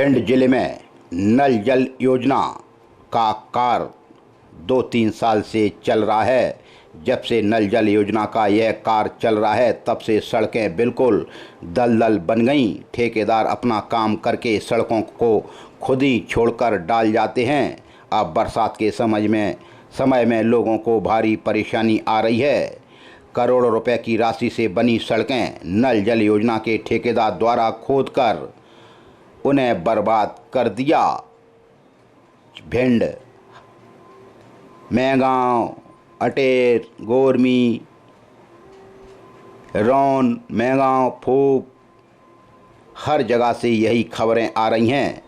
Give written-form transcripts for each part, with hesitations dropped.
भिंड जिले में नल जल योजना का कार्य 2-3 साल से चल रहा है। जब से नल जल योजना का यह कार्य चल रहा है तब से सड़कें बिल्कुल दलदल बन गईं। ठेकेदार अपना काम करके सड़कों को खुद ही छोड़कर डाल जाते हैं। अब बरसात के समय में लोगों को भारी परेशानी आ रही है। करोड़ों रुपए की राशि से बनी सड़कें नल जल योजना के ठेकेदार द्वारा खोदकर उन्हें बर्बाद कर दिया। भिंड, मैगांव, अटेर, गोरमी, रौन, मैगांव, फूक, हर जगह से यही खबरें आ रही हैं।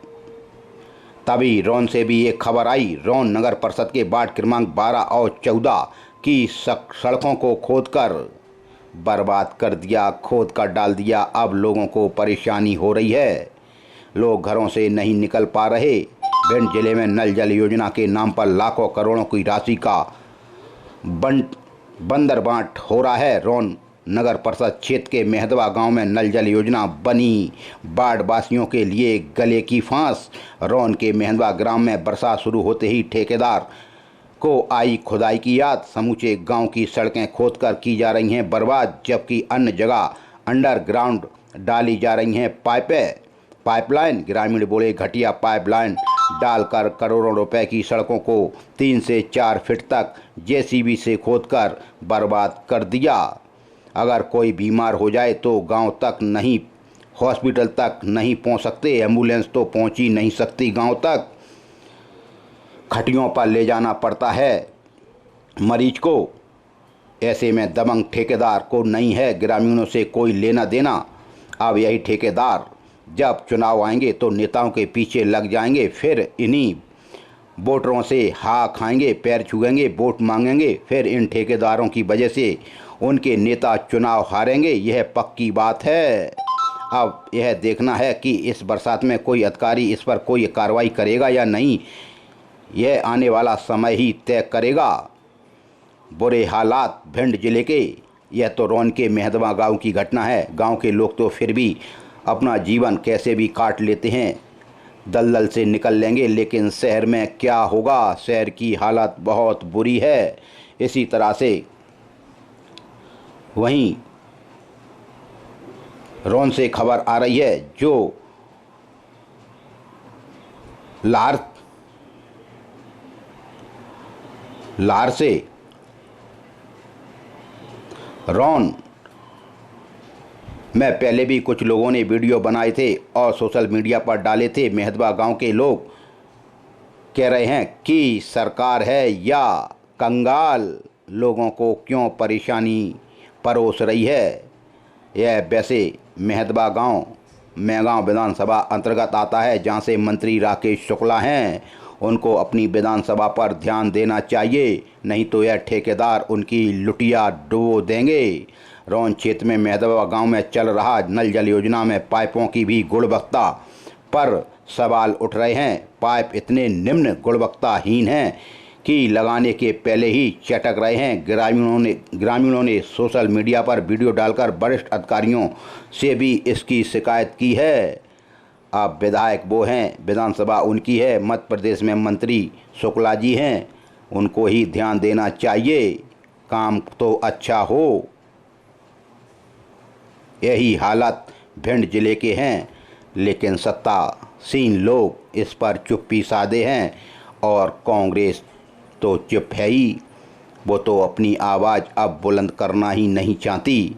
तभी रौन से भी एक खबर आई। रौन नगर परिषद के वार्ड क्रमांक 12 और 14 की सड़कों को खोदकर बर्बाद कर दिया, खोद कर डाल दिया। अब लोगों को परेशानी हो रही है, लोग घरों से नहीं निकल पा रहे। भिंड जिले में नल जल योजना के नाम पर लाखों करोड़ों की राशि का बंदरबांट हो रहा है। रौन नगर परिषद क्षेत्र के मेहदवा गांव में नल जल योजना बनी वार्ड वासियों के लिए गले की फांस। रौन के मेहदवा ग्राम में बरसात शुरू होते ही ठेकेदार को आई खुदाई की याद। समूचे गांव की सड़कें खोदकर की जा रही हैं बर्बाद, जबकि अन्य जगह अंडरग्राउंड डाली जा रही हैं पाइपलाइन। ग्रामीण बोले घटिया पाइपलाइन डालकर करोड़ों रुपए की सड़कों को 3 से 4 फीट तक जेसीबी से खोदकर बर्बाद कर दिया। अगर कोई बीमार हो जाए तो गांव तक नहीं, हॉस्पिटल तक नहीं पहुंच सकते, एम्बुलेंस तो पहुंच ही नहीं सकती गांव तक। खटियों पर ले जाना पड़ता है मरीज को। ऐसे में दबंग ठेकेदार को नहीं है ग्रामीणों से कोई लेना देना। अब यही ठेकेदार जब चुनाव आएंगे तो नेताओं के पीछे लग जाएंगे, फिर इन्हीं वोटरों से हाँ खाएंगे, पैर छुएंगे, वोट मांगेंगे। फिर इन ठेकेदारों की वजह से उनके नेता चुनाव हारेंगे, यह पक्की बात है। अब यह देखना है कि इस बरसात में कोई अधिकारी इस पर कोई कार्रवाई करेगा या नहीं, यह आने वाला समय ही तय करेगा। बुरे हालात भिंड जिले के। यह तो रौन के मेहदवा गांव की घटना है। गांव के लोग तो फिर भी अपना जीवन कैसे भी काट लेते हैं, दलदल से निकल लेंगे, लेकिन शहर में क्या होगा? शहर की हालत बहुत बुरी है। इसी तरह से वहीं रौन से खबर आ रही है, जो लार से रौन में पहले भी कुछ लोगों ने वीडियो बनाए थे और सोशल मीडिया पर डाले थे। मेहदवा गांव के लोग कह रहे हैं कि सरकार है या कंगाल, लोगों को क्यों परेशानी परोस रही है। यह वैसे मेहदवा गांव मैगांव विधानसभा अंतर्गत आता है, जहां से मंत्री राकेश शुक्ला हैं। उनको अपनी विधानसभा पर ध्यान देना चाहिए, नहीं तो यह ठेकेदार उनकी लुटिया डुबो देंगे। रौन क्षेत्र में मेहदवा गांव में चल रहा नल जल योजना में पाइपों की भी गुणवत्ता पर सवाल उठ रहे हैं। पाइप इतने निम्न गुणवत्ताहीन हैं कि लगाने के पहले ही चटक रहे हैं। ग्रामीणों ने सोशल मीडिया पर वीडियो डालकर वरिष्ठ अधिकारियों से भी इसकी शिकायत की है। अब विधायक वो हैं, विधानसभा उनकी है, मध्य प्रदेश में मंत्री शुक्ला जी हैं, उनको ही ध्यान देना चाहिए, काम तो अच्छा हो। यही हालत भिंड जिले के हैं, लेकिन सत्तासीन लोग इस पर चुप्पी साधे हैं और कांग्रेस तो चुप है ही। वो तो अपनी आवाज़ अब बुलंद करना ही नहीं चाहती,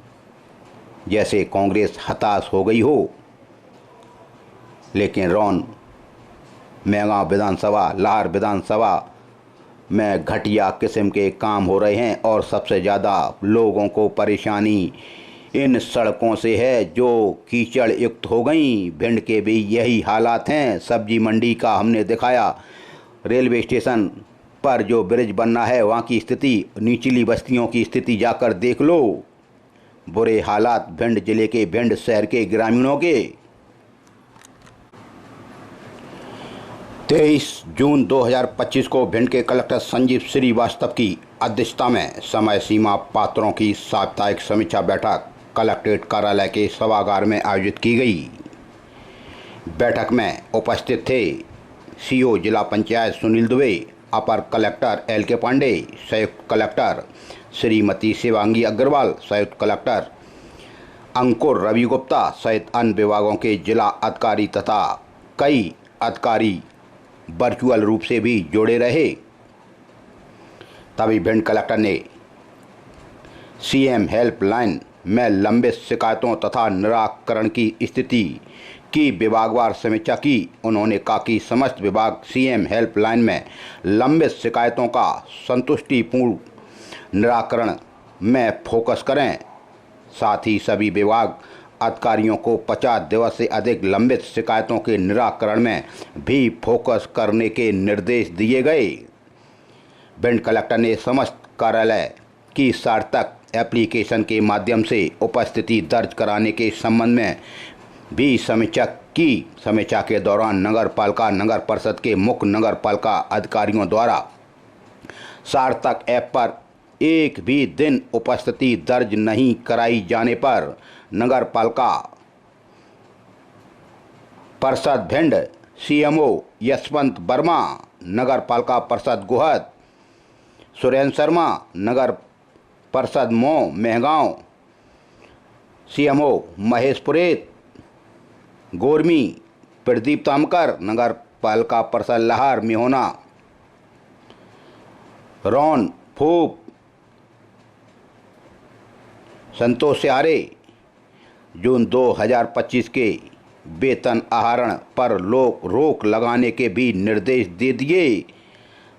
जैसे कांग्रेस हताश हो गई हो। लेकिन रौन, मैगांव विधानसभा, लार विधानसभा में घटिया किस्म के काम हो रहे हैं और सबसे ज़्यादा लोगों को परेशानी इन सड़कों से है जो कीचड़ युक्त हो गई। भिंड के भी यही हालात हैं। सब्जी मंडी का हमने दिखाया, रेलवे स्टेशन पर जो ब्रिज बनना है वहाँ की स्थिति, निचली बस्तियों की स्थिति जाकर देख लो। बुरे हालात भिंड जिले के, भिंड शहर के ग्रामीणों के। 23 जून 2025 को भिंड के कलेक्टर संजीव श्रीवास्तव की अध्यक्षता में समय सीमा पात्रों की साप्ताहिक समीक्षा बैठक कलेक्ट्रेट कार्यालय के सभागार में आयोजित की गई। बैठक में उपस्थित थे सीओ जिला पंचायत सुनील दुबे, अपर कलेक्टर एल के पांडे, संयुक्त कलेक्टर श्रीमती शिवांगी अग्रवाल, संयुक्त कलेक्टर अंकुर रवि गुप्ता सहित अन्य विभागों के जिला अधिकारी तथा कई अधिकारी वर्चुअल रूप से भी जुड़े रहे। तभी भिंड कलेक्टर ने सीएम हेल्पलाइन में लंबित शिकायतों तथा निराकरण की स्थिति की विभागवार समीक्षा की। उन्होंने कहा कि समस्त विभाग सीएम हेल्पलाइन में लंबित शिकायतों का संतुष्टिपूर्ण निराकरण में फोकस करें। साथ ही सभी विभाग अधिकारियों को 50 दिवस से अधिक लंबित शिकायतों के निराकरण में भी फोकस करने के निर्देश दिए गए। भिंड कलेक्टर ने समस्त कार्यालय की सार्थक एप्लीकेशन के माध्यम से उपस्थिति दर्ज कराने के संबंध में भी समीक्षा की। समीक्षा के दौरान नगर पालिका नगर परिषद के मुख्य नगर पालिका अधिकारियों द्वारा सार्थक ऐप पर एक भी दिन उपस्थिति दर्ज नहीं कराई जाने पर नगर पालिका परिषद भिंड, सीएमओ यशवंत वर्मा, नगर पालिका परिषद गोहद सुरेंद्र शर्मा, नगर परिषद मऊ मेहगांव सीएमओ महेश पुरेत, गोरमी प्रदीप तामकर, नगर पालिका परिषद लहार मिहोना रौन फूप संतोष सिहारे जून 2025 के वेतन आहरण पर रोक लगाने के भी निर्देश दे दिए।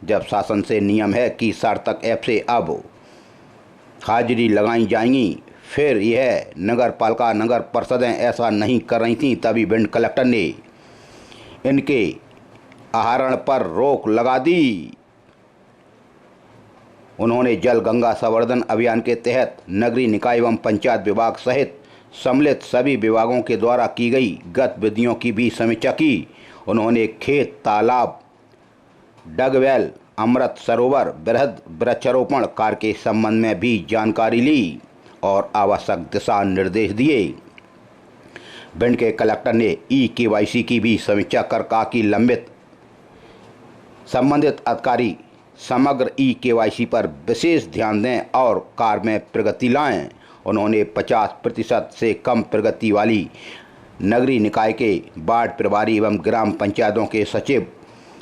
जब शासन से नियम है कि सार्थक ऐप से अब हाजिरी लगाई जाएंगी, फिर यह नगर पालिका नगर परिषदें ऐसा नहीं कर रही थीं, तभी भिंड कलेक्टर ने इनके आहरण पर रोक लगा दी। उन्होंने जल गंगा संवर्धन अभियान के तहत नगरीय निकाय एवं पंचायत विभाग सहित सम्मिलित सभी विभागों के द्वारा की गई गतिविधियों की भी समीक्षा की। उन्होंने खेत, तालाब, डगवेल, अमृत सरोवर, बृहद वृक्षारोपण कार्य के संबंध में भी जानकारी ली और आवश्यक दिशा निर्देश दिए। भिंड के कलेक्टर ने ई-केवाईसी की भी समीक्षा कर कहा कि संबंधित अधिकारी समग्र ई-केवाईसी पर विशेष ध्यान दें और कार्य में प्रगति लाएं। उन्होंने 50% से कम प्रगति वाली नगरीय निकाय के वार्ड प्रभारी एवं ग्राम पंचायतों के सचिव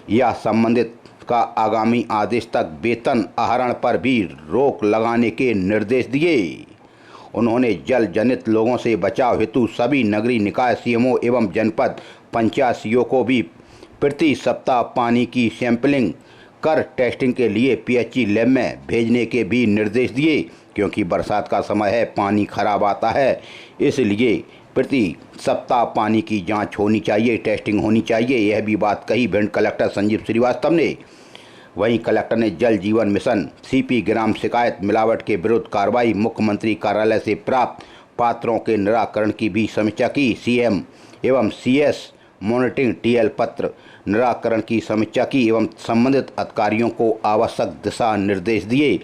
या संबंधित का आगामी आदेश तक वेतन आहरण पर भी रोक लगाने के निर्देश दिए। उन्होंने जल जनित लोगों से बचाव हेतु सभी नगरीय निकाय सीएमओ एवं जनपद पंचायत सीईओ को भी प्रति सप्ताह पानी की सैंपलिंग कर टेस्टिंग के लिए पीएचई लैब में भेजने के भी निर्देश दिए, क्योंकि बरसात का समय है, पानी खराब आता है, इसलिए प्रति सप्ताह पानी की जांच होनी चाहिए, टेस्टिंग होनी चाहिए। यह भी बात कही भिंड कलेक्टर संजीव श्रीवास्तव ने। वहीं कलेक्टर ने जल जीवन मिशन सीपी ग्राम शिकायत मिलावट के विरुद्ध कार्रवाई, मुख्यमंत्री कार्यालय से प्राप्त पात्रों के निराकरण की भी समीक्षा की। सीएम एवं सीएस मॉनिटरिंग टीएल पत्र निराकरण की समीक्षा की एवं संबंधित अधिकारियों को आवश्यक दिशा निर्देश दिए।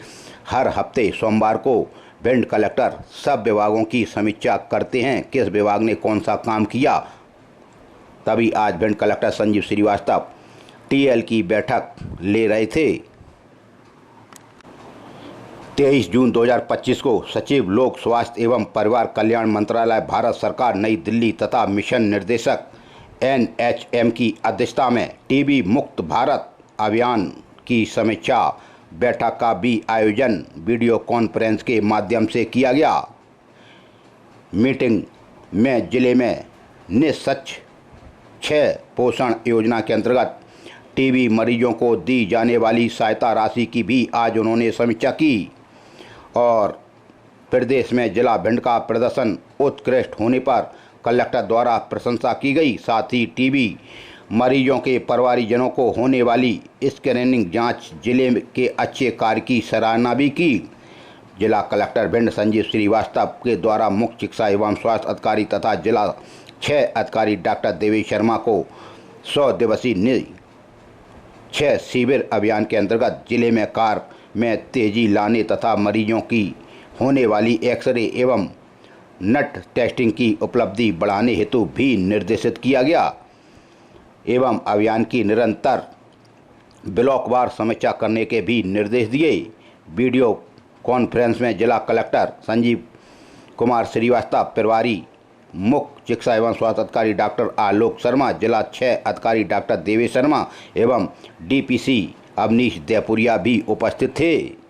हर हफ्ते सोमवार को भिंड कलेक्टर सब विभागों की समीक्षा करते हैं, किस विभाग ने कौन सा काम किया। तभी आज भिंड कलेक्टर संजीव श्रीवास्तव टीएल की बैठक ले रहे थे। 23 जून 2025 को सचिव लोक स्वास्थ्य एवं परिवार कल्याण मंत्रालय भारत सरकार नई दिल्ली तथा मिशन निर्देशक एनएचएम की अध्यक्षता में टीबी मुक्त भारत अभियान की समीक्षा बैठक का भी आयोजन वीडियो कॉन्फ्रेंस के माध्यम से किया गया। मीटिंग में जिले में निःशक्त 6 पोषण योजना के अंतर्गत टीबी मरीजों को दी जाने वाली सहायता राशि की भी आज उन्होंने समीक्षा की और प्रदेश में जिला भिंड का प्रदर्शन उत्कृष्ट होने पर कलेक्टर द्वारा प्रशंसा की गई। साथ ही टीबी मरीजों के परिवारीजनों को होने वाली स्क्रीनिंग जांच जिले के अच्छे कार्य की सराहना भी की। जिला कलेक्टर भिंड संजीव श्रीवास्तव के द्वारा मुख्य चिकित्सा एवं स्वास्थ्य अधिकारी तथा जिला 6 अधिकारी डॉक्टर देवेश शर्मा को 100 दिवसीय 6 शिविर अभियान के अंतर्गत जिले में कार्य में तेजी लाने तथा मरीजों की होने वाली एक्सरे एवं नट टेस्टिंग की उपलब्धि बढ़ाने हेतु भी निर्देशित किया गया। एवं अभियान की निरंतर ब्लॉकवार समीक्षा करने के भी निर्देश दिए। वीडियो कॉन्फ्रेंस में जिला कलेक्टर संजीव कुमार श्रीवास्तव, प्रभारी मुख्य चिकित्सा एवं स्वास्थ्य अधिकारी डॉक्टर आलोक शर्मा, जिला 6 अधिकारी डॉक्टर देवेश शर्मा एवं डीपीसी अवनीश देपुरिया भी उपस्थित थे।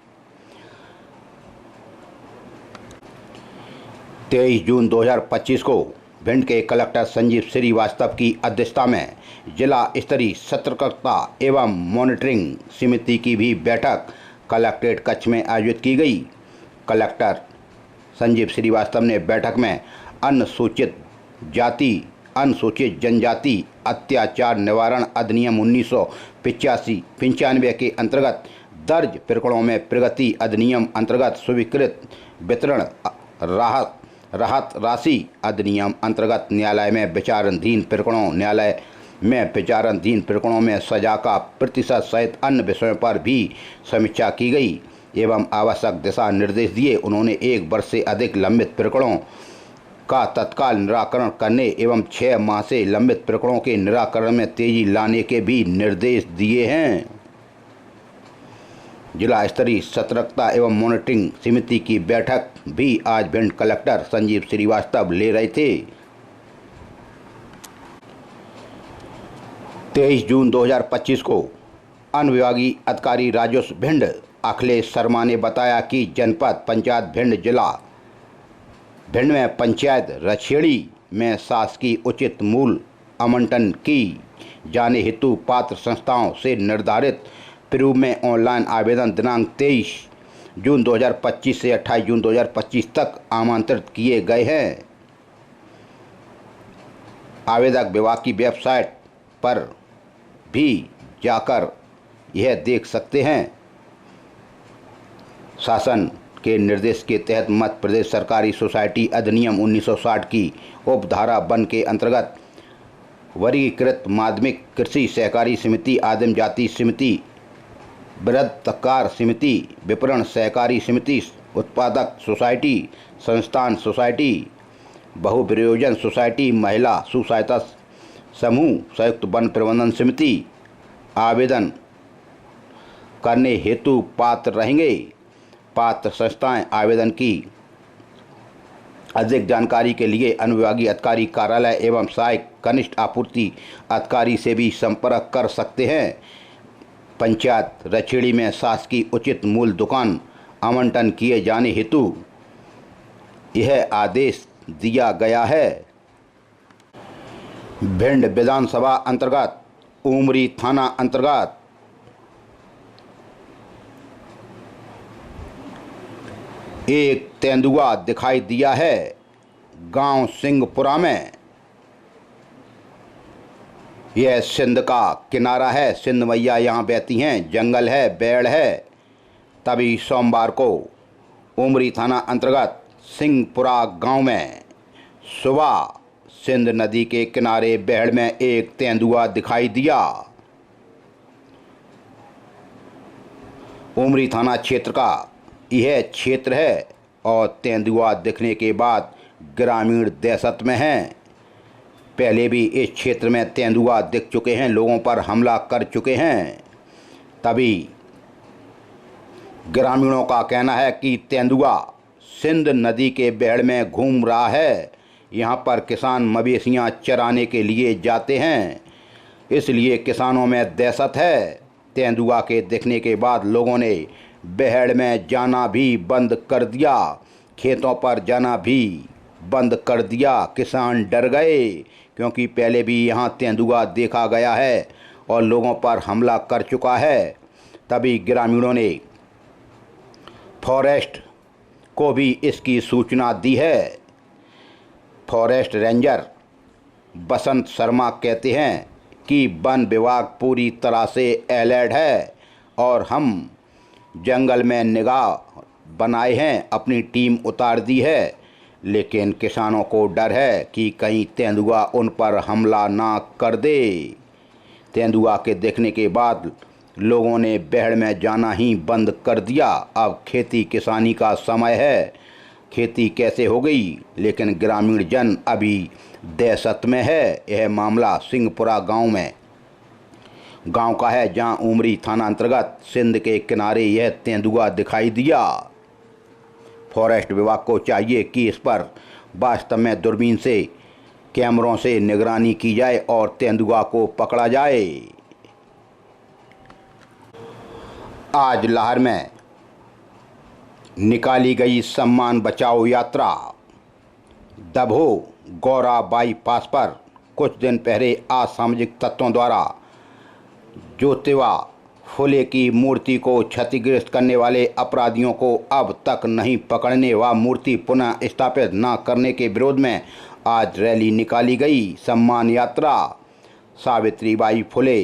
23 जून 2025 को भिंड के कलेक्टर संजीव श्रीवास्तव की अध्यक्षता में जिला स्तरीय सतर्कता एवं मॉनिटरिंग समिति की भी बैठक कलेक्ट्रेट कक्ष में आयोजित की गई। कलेक्टर संजीव श्रीवास्तव ने बैठक में अनुसूचित जाति, अनुसूचित जनजाति अत्याचार निवारण अधिनियम 1995 के अंतर्गत दर्ज प्रकरणों में प्रगति अधिनियम अंतर्गत स्वीकृत वितरण राहत राशि अधिनियम अंतर्गत न्यायालय में विचाराधीन प्रकरणों में सजा का प्रतिशत सहित अन्य विषयों पर भी समीक्षा की गई एवं आवश्यक दिशा निर्देश दिए। उन्होंने 1 वर्ष से अधिक लंबित प्रकरणों का तत्काल निराकरण करने एवं 6 माह से लंबित प्रकरणों के निराकरण में तेजी लाने के भी निर्देश दिए हैं। जिला स्तरीय सतर्कता एवं मॉनिटरिंग समिति की बैठक भी आज भिंड कलेक्टर संजीव श्रीवास्तव ले रहे थे। 23 जून 2025 को अनुविभागीय अधिकारी राजस्व भिंड अखिलेश शर्मा ने बताया कि जनपद पंचायत भिंड में पंचायत रछेड़ी में शासकीय उचित मूल्य आवंटन की जाने हेतु पात्र संस्थाओं से निर्धारित प्रारूप में ऑनलाइन आवेदन दिनांक 23 जून 2025 से 28 जून 2025 तक आमंत्रित किए गए हैं। आवेदक विभाग की वेबसाइट पर भी जाकर यह देख सकते हैं। शासन के निर्देश के तहत मध्य प्रदेश सरकारी सोसाइटी अधिनियम 1960 की उपधारा 1 के अंतर्गत वर्गीकृत माध्यमिक कृषि सहकारी समिति, आदिम जाति समिति, बृहत्कार समिति, विपणन सहकारी समिति, उत्पादक सोसाइटी, संस्थान सोसाइटी, बहुप्रयोजन सोसाइटी, महिला स्व सहायता समूह, संयुक्त वन प्रबंधन समिति आवेदन करने हेतु पात्र रहेंगे। पात्र संस्थाएं आवेदन की अधिक जानकारी के लिए अनुविभागीय अधिकारी कार्यालय एवं सहायक कनिष्ठ आपूर्ति अधिकारी से भी संपर्क कर सकते हैं। पंचायत रछेड़ी में शासकीय उचित मूल्य दुकान आवंटन किए जाने हेतु यह आदेश दिया गया है। भिंड विधानसभा अंतर्गत उमरी थाना अंतर्गत एक तेंदुआ दिखाई दिया है। गांव सिंहपुरा में यह सिंध का किनारा है। सिंध मैया यहाँ बहती हैं, जंगल है, पेड़ है। तभी सोमवार को उमरी थाना अंतर्गत सिंहपुरा गांव में सुबह सिंध नदी के किनारे बेहड़ में एक तेंदुआ दिखाई दिया। उमरी थाना क्षेत्र का यह क्षेत्र है और तेंदुआ दिखने के बाद ग्रामीण दहशत में हैं। पहले भी इस क्षेत्र में तेंदुआ दिख चुके हैं, लोगों पर हमला कर चुके हैं। तभी ग्रामीणों का कहना है कि तेंदुआ सिंध नदी के बेहड़ में घूम रहा है। यहाँ पर किसान मवेशियाँ चराने के लिए जाते हैं, इसलिए किसानों में दहशत है। तेंदुआ के दिखने के बाद लोगों ने बेहड़ में जाना भी बंद कर दिया, खेतों पर जाना भी बंद कर दिया। किसान डर गए क्योंकि पहले भी यहाँ तेंदुआ देखा गया है और लोगों पर हमला कर चुका है। तभी ग्रामीणों ने फॉरेस्ट को भी इसकी सूचना दी है। फॉरेस्ट रेंजर बसंत शर्मा कहते हैं कि वन विभाग पूरी तरह से अलर्ट है और हम जंगल में निगाह बनाए हैं, अपनी टीम उतार दी है, लेकिन किसानों को डर है कि कहीं तेंदुआ उन पर हमला ना कर दे। तेंदुआ के देखने के बाद लोगों ने बेहड़ में जाना ही बंद कर दिया। अब खेती किसानी का समय है, खेती कैसे हो गई, लेकिन ग्रामीण जन अभी दहशत में है। यह मामला सिंहपुरा गांव में गांव का है, जहां उमरी थाना अंतर्गत सिंध के किनारे यह तेंदुआ दिखाई दिया। फॉरेस्ट विभाग को चाहिए कि इस पर वास्तव में दूरबीन से, कैमरों से निगरानी की जाए और तेंदुआ को पकड़ा जाए। आज लाहौर में निकाली गई सम्मान बचाओ यात्रा। दभोह गौरा बाईपास पर कुछ दिन पहले असामाजिक तत्वों द्वारा ज्योतिबा फुले की मूर्ति को क्षतिग्रस्त करने वाले अपराधियों को अब तक नहीं पकड़ने व मूर्ति पुनः स्थापित न करने के विरोध में आज रैली निकाली गई। सम्मान यात्रा सावित्रीबाई फुले,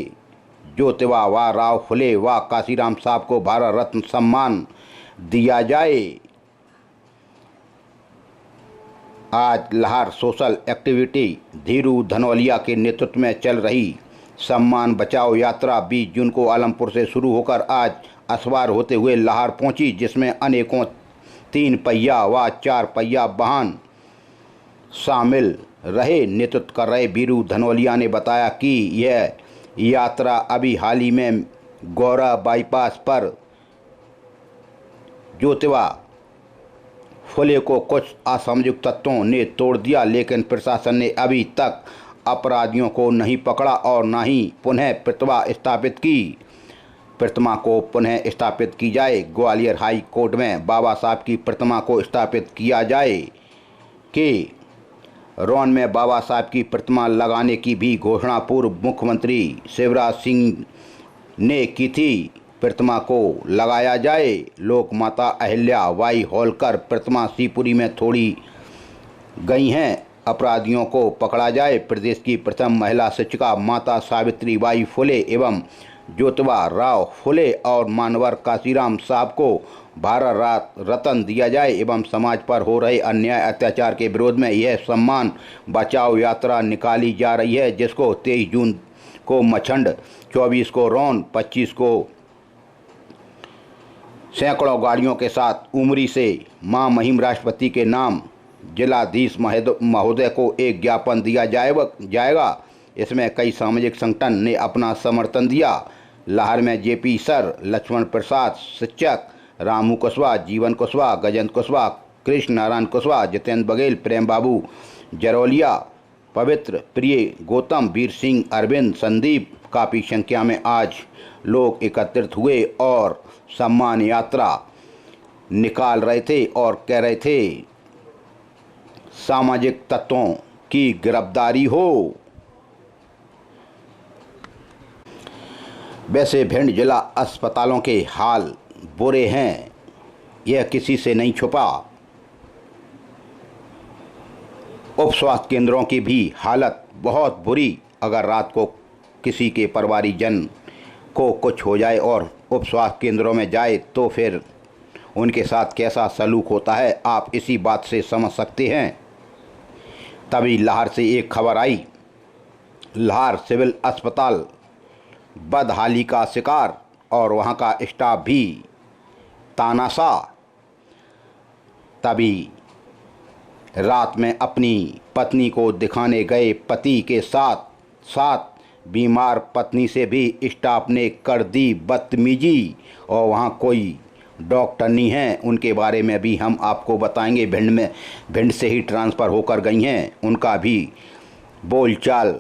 ज्योतिबा व राव फुले व काशीराम साहब को भारत रत्न सम्मान दिया जाए। आज लाहौर सोशल एक्टिविटी धीरू धनौलिया के नेतृत्व में चल रही सम्मान बचाओ यात्रा 20 जून को आलमपुर से शुरू होकर आज असवार होते हुए लाहौर पहुंची, जिसमें अनेकों 3 पहिया व 4 पहिया वाहन शामिल रहे। नेतृत्व कर रहे बीरू धनौलिया ने बताया कि यह यात्रा अभी हाल ही में गौरा बाईपास पर ज्योतिबा फुले को कुछ असामाजिक तत्वों ने तोड़ दिया, लेकिन प्रशासन ने अभी तक अपराधियों को नहीं पकड़ा और न ही पुनः प्रतिमा स्थापित की। प्रतिमा को पुनः स्थापित की जाए। ग्वालियर हाई कोर्ट में बाबा साहब की प्रतिमा को स्थापित किया जाए कि रौन में बाबा साहब की प्रतिमा लगाने की भी घोषणा पूर्व मुख्यमंत्री शिवराज सिंह ने की थी। प्रतिमा को लगाया जाए। लोक माता अहिल्या बाई होलकर प्रतिमा शिवपुरी में थोड़ी गई हैं। अपराधियों को पकड़ा जाए। प्रदेश की प्रथम महिला शिक्षिका माता सावित्रीबाई फुले एवं ज्योतिबा राव फुले और मानवर काशीराम साहब को भारत रत्न दिया जाए एवं समाज पर हो रहे अन्याय अत्याचार के विरोध में यह सम्मान बचाओ यात्रा निकाली जा रही है, जिसको 23 जून को मछंड, 24 को रौन, 25 को सैकड़ों गाड़ियों के साथ उमरी से मां महिम राष्ट्रपति के नाम जिलाधीश महोदय को एक ज्ञापन दिया जाएगा। इसमें कई सामाजिक संगठन ने अपना समर्थन दिया। लाहौर में जेपी सर, लक्ष्मण प्रसाद, शिक्षक रामू कुशवाहा, जीवन कुशवाहा, गजेंद्र कुशवाहा, कृष्ण नारायण कुशवाहा, जितेंद्र बघेल, प्रेम बाबू जरौलिया, पवित्र प्रिय, गौतम, वीर सिंह, अरविंद, संदीप काफ़ी संख्या में आज लोग एकत्रित हुए और सम्मान यात्रा निकाल रहे थे और कह रहे थे सामाजिक तत्वों की गिरफ्तारी हो। वैसे भिंड जिला अस्पतालों के हाल बुरे हैं, यह किसी से नहीं छुपा। उप स्वास्थ्य केंद्रों की भी हालत बहुत बुरी। अगर रात को किसी के परिवारीजन को कुछ हो जाए और उप स्वास्थ्य केंद्रों में जाए तो फिर उनके साथ कैसा सलूक होता है, आप इसी बात से समझ सकते हैं। तभी लाहौर से एक खबर आई। लाहौर सिविल अस्पताल बदहाली का शिकार और वहां का स्टाफ भी तानाशाह। तभी रात में अपनी पत्नी को दिखाने गए पति के साथ साथ बीमार पत्नी से भी स्टाफ ने कर दी बदतमीजी और वहां कोई डॉक्टर नहीं हैं। उनके बारे में भी हम आपको बताएंगे। भिंड से ही ट्रांसफ़र होकर गई हैं। उनका भी बोलचाल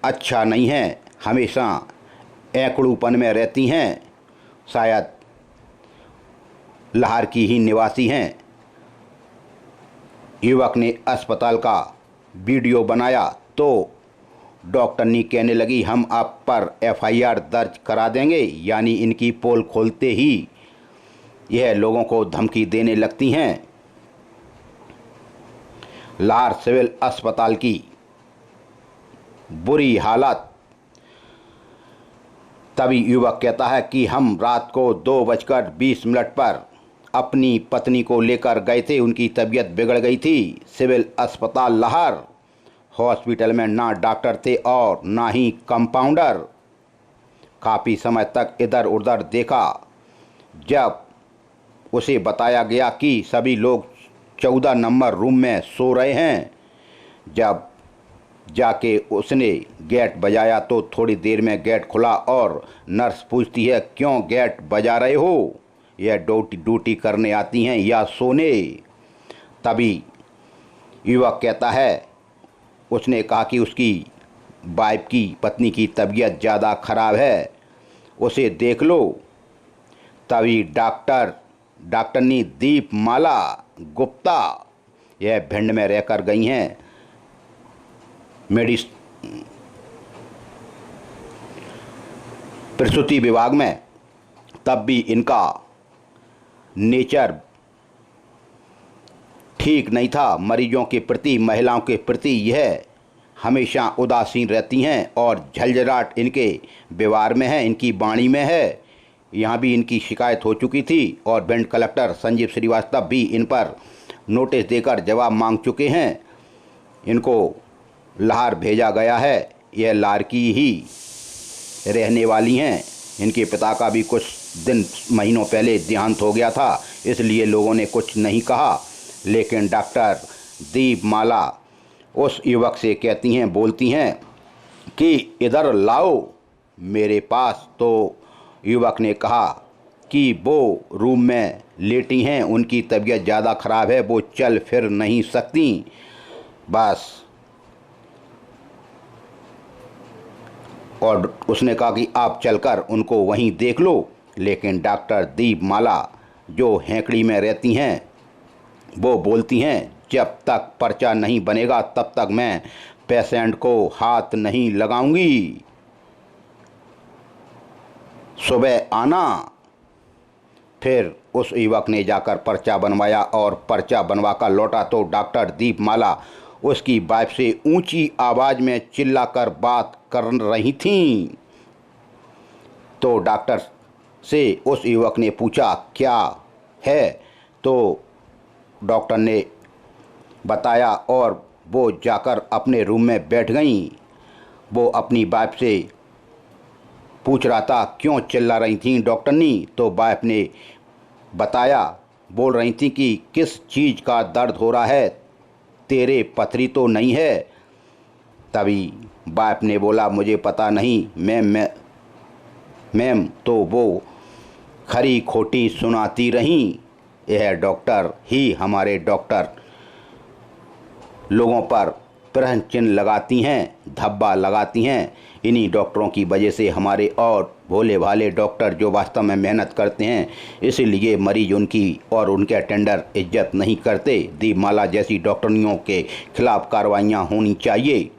अच्छा नहीं है, हमेशा एकड़ूपन में रहती हैं। शायद लाहौर की ही निवासी हैं। युवक ने अस्पताल का वीडियो बनाया तो डॉक्टरनी कहने लगी, हम आप पर एफआईआर दर्ज करा देंगे। यानी इनकी पोल खोलते ही यह लोगों को धमकी देने लगती हैं। लाहौर सिविल अस्पताल की बुरी हालत। तभी युवक कहता है कि हम रात को 2:20 पर अपनी पत्नी को लेकर गए थे। उनकी तबीयत बिगड़ गई थी। सिविल अस्पताल लाहौर हॉस्पिटल में ना डॉक्टर थे और ना ही कंपाउंडर। काफ़ी समय तक इधर उधर देखा। जब उसे बताया गया कि सभी लोग 14 नंबर रूम में सो रहे हैं, जब जाके उसने गेट बजाया तो थोड़ी देर में गेट खुला और नर्स पूछती है, क्यों गेट बजा रहे हो? यह ड्यूटी करने आती हैं या सोने? तभी युवक कहता है, उसने कहा कि उसकी वाइफ की पत्नी की तबीयत ज़्यादा खराब है, उसे देख लो। तभी डॉक्टरनी दीपमाला गुप्ता, यह भिंड में रहकर गई हैं प्रसूति विभाग में, तब भी इनका नेचर ठीक नहीं था। मरीजों के प्रति, महिलाओं के प्रति यह हमेशा उदासीन रहती हैं और झलझलाहट इनके व्यवहार में है, इनकी वाणी में है। यहाँ भी इनकी शिकायत हो चुकी थी और भिंड कलेक्टर संजीव श्रीवास्तव भी इन पर नोटिस देकर जवाब मांग चुके हैं। इनको लाहौर भेजा गया है। यह लाहौर की ही रहने वाली हैं। इनके पिता का भी कुछ महीनों पहले देहांत हो गया था, इसलिए लोगों ने कुछ नहीं कहा। लेकिन डॉक्टर दीपमाला उस युवक से कहती हैं, बोलती हैं कि इधर लाओ मेरे पास। तो युवक ने कहा कि वो रूम में लेटी हैं, उनकी तबीयत ज़्यादा ख़राब है, वो चल फिर नहीं सकती, बस। और उसने कहा कि आप चलकर उनको वहीं देख लो। लेकिन डॉक्टर दीपमाला जो हेंकड़ी में रहती हैं, वो बोलती हैं, जब तक पर्चा नहीं बनेगा तब तक मैं पेशेंट को हाथ नहीं लगाऊंगी। सुबह आना। फिर उस युवक ने जाकर पर्चा बनवाया और पर्चा बनवाकर लौटा तो डॉक्टर दीपमाला उसकी वाइफ से ऊंची आवाज़ में चिल्लाकर बात कर रही थीं। तो डॉक्टर से उस युवक ने पूछा, क्या है? तो डॉक्टर ने बताया और वो जाकर अपने रूम में बैठ गईं। वो अपनी वाइफ से पूछ रहा था, क्यों चिल्ला रही थी डॉक्टरनी? तो वाइफ ने बताया, बोल रही थी कि किस चीज़ का दर्द हो रहा है, तेरे पथरी तो नहीं है? तभी वाइफ ने बोला, मुझे पता नहीं मैम। तो वो खरी खोटी सुनाती रहीं। यह डॉक्टर ही हमारे डॉक्टर लोगों पर प्रश्न चिन्ह लगाती हैं, धब्बा लगाती हैं। इन्हीं डॉक्टरों की वजह से हमारे और भोले भाले डॉक्टर जो वास्तव में मेहनत करते हैं, इसीलिए मरीज उनकी और उनके अटेंडर इज्जत नहीं करते। दीपमाला जैसी डॉक्टरनियों के खिलाफ कार्रवाइयाँ होनी चाहिए।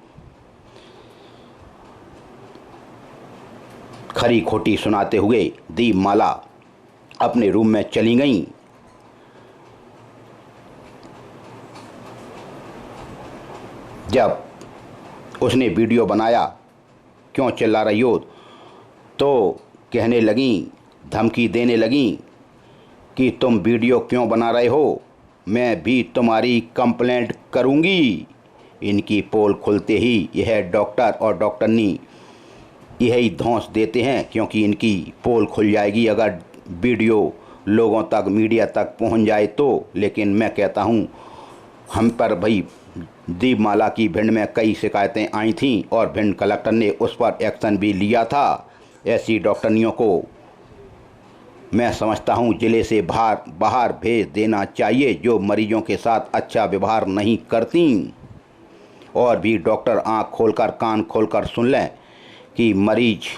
खरी खोटी सुनाते हुए दीपमाला अपने रूम में चली गईं। जब उसने वीडियो बनाया, क्यों चिल्ला रही हो, तो कहने लगीं, धमकी देने लगीं कि तुम वीडियो क्यों बना रहे हो, मैं भी तुम्हारी कंप्लेंट करूंगी। इनकी पोल खुलते ही यह डॉक्टर और डॉक्टरनी यही धौंस देते हैं, क्योंकि इनकी पोल खुल जाएगी अगर वीडियो लोगों तक, मीडिया तक पहुंच जाए तो। लेकिन मैं कहता हूं, हम पर भाई दीपमाला की भिंड में कई शिकायतें आई थीं और भिंड कलेक्टर ने उस पर एक्शन भी लिया था। ऐसी डॉक्टरनियों को मैं समझता हूं ज़िले से बाहर भेज देना चाहिए, जो मरीजों के साथ अच्छा व्यवहार नहीं करती। और भी डॉक्टर आंख खोलकर, कान खोलकर सुन लें कि मरीज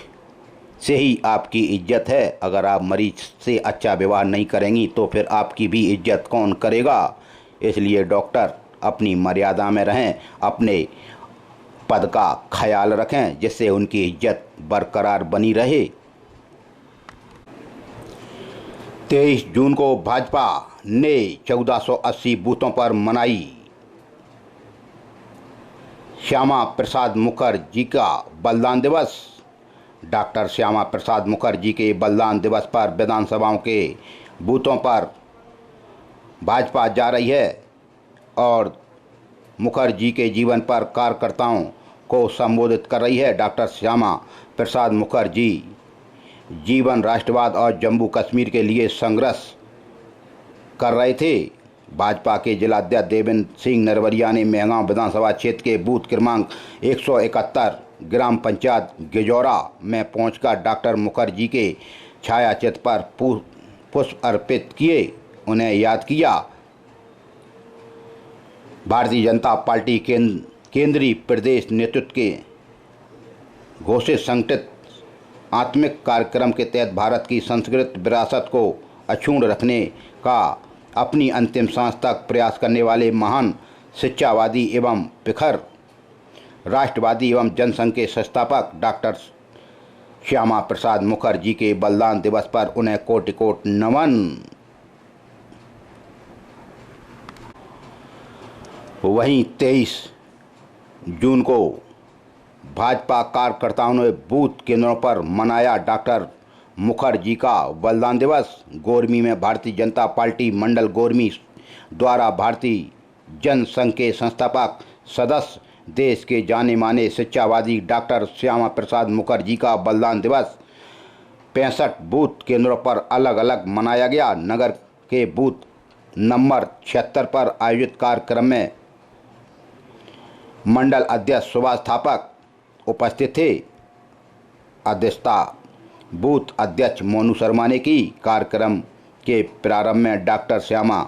से ही आपकी इज्जत है। अगर आप मरीज से अच्छा व्यवहार नहीं करेंगी तो फिर आपकी भी इज्जत कौन करेगा? इसलिए डॉक्टर अपनी मर्यादा में रहें, अपने पद का ख्याल रखें, जिससे उनकी इज्जत बरकरार बनी रहे। 23 जून को भाजपा ने 1480 बूथों पर मनाई श्यामा प्रसाद मुखर्जी का बलिदान दिवस। डॉक्टर श्यामा प्रसाद मुखर्जी के बलिदान दिवस पर विधानसभाओं के बूथों पर भाजपा जा रही है और मुखर्जी के जीवन पर कार्यकर्ताओं को संबोधित कर रही है। डॉक्टर श्यामा प्रसाद मुखर्जी जीवन राष्ट्रवाद और जम्मू कश्मीर के लिए संघर्ष कर रहे थे। भाजपा के जिलाध्यक्ष देवेंद्र सिंह नरवरिया ने मेहगांव विधानसभा क्षेत्र के बूथ क्रमांक 171 ग्राम पंचायत गिजौरा में पहुंचकर डॉक्टर मुखर्जी के छायाचित्र पर पुष्प अर्पित किए, उन्हें याद किया। भारतीय जनता पार्टी केंद्रीय प्रदेश नेतृत्व के घोषित संगठित आत्मिक कार्यक्रम के तहत भारत की सांस्कृतिक विरासत को अक्षुण्ण रखने का अपनी अंतिम सांस तक प्रयास करने वाले महान शिक्षावादी एवं प्रखर राष्ट्रवादी एवं जनसंघ के संस्थापक डॉक्टर श्यामा प्रसाद मुखर्जी के बलिदान दिवस पर उन्हें कोटि कोटि नमन। वहीं 23 जून को भाजपा कार्यकर्ताओं ने बूथ केंद्रों पर मनाया डॉक्टर मुखर्जी का बलिदान दिवस। गोरमी में भारतीय जनता पार्टी मंडल गोरमी द्वारा भारतीय जनसंघ के संस्थापक सदस्य देश के जाने माने शिक्षावादी डॉक्टर श्यामा प्रसाद मुखर्जी का बलिदान दिवस 65 बूथ केंद्रों पर अलग अलग मनाया गया। नगर के बूथ नंबर 76 पर आयोजित कार्यक्रम में मंडल अध्यक्ष सुभाष थापक उपस्थित थे। अध्यक्षता बूथ अध्यक्ष मोनू शर्मा ने की। कार्यक्रम के प्रारंभ में डॉक्टर श्यामा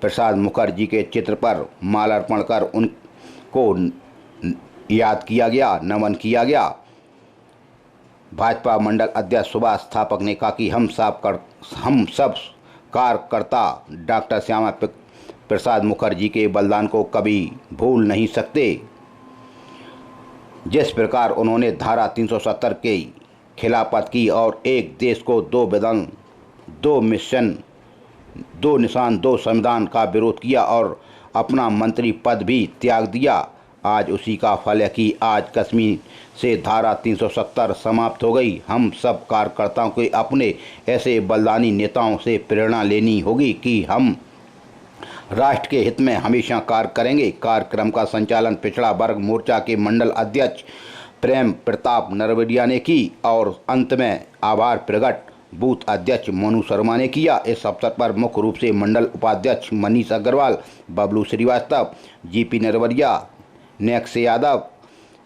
प्रसाद मुखर्जी के चित्र पर माल्यार्पण कर उनको याद किया गया, नमन किया गया। भाजपा मंडल अध्यक्ष सुभाष थापक ने कहा कि हम सब कार्यकर्ता डॉक्टर श्यामा प्रसाद मुखर्जी के बलिदान को कभी भूल नहीं सकते। जिस प्रकार उन्होंने धारा 370 के खिलाफत की और एक देश को दो विधान, दो मिशन, दो निशान, दो संविधान का विरोध किया और अपना मंत्री पद भी त्याग दिया, आज उसी का फल है कि आज कश्मीर से धारा 370 समाप्त हो गई। हम सब कार्यकर्ताओं को अपने ऐसे बलिदानी नेताओं से प्रेरणा लेनी होगी कि हम राष्ट्र के हित में हमेशा कार्य करेंगे। कार्यक्रम का संचालन पिछड़ा वर्ग मोर्चा के मंडल अध्यक्ष प्रेम प्रताप नरवरिया ने की और अंत में आभार प्रकट बूथ अध्यक्ष मोनू शर्मा ने किया। इस अवसर पर मुख्य रूप से मंडल उपाध्यक्ष मनीष अग्रवाल, बबलू श्रीवास्तव, जीपी नरवरिया, नेक्स यादव,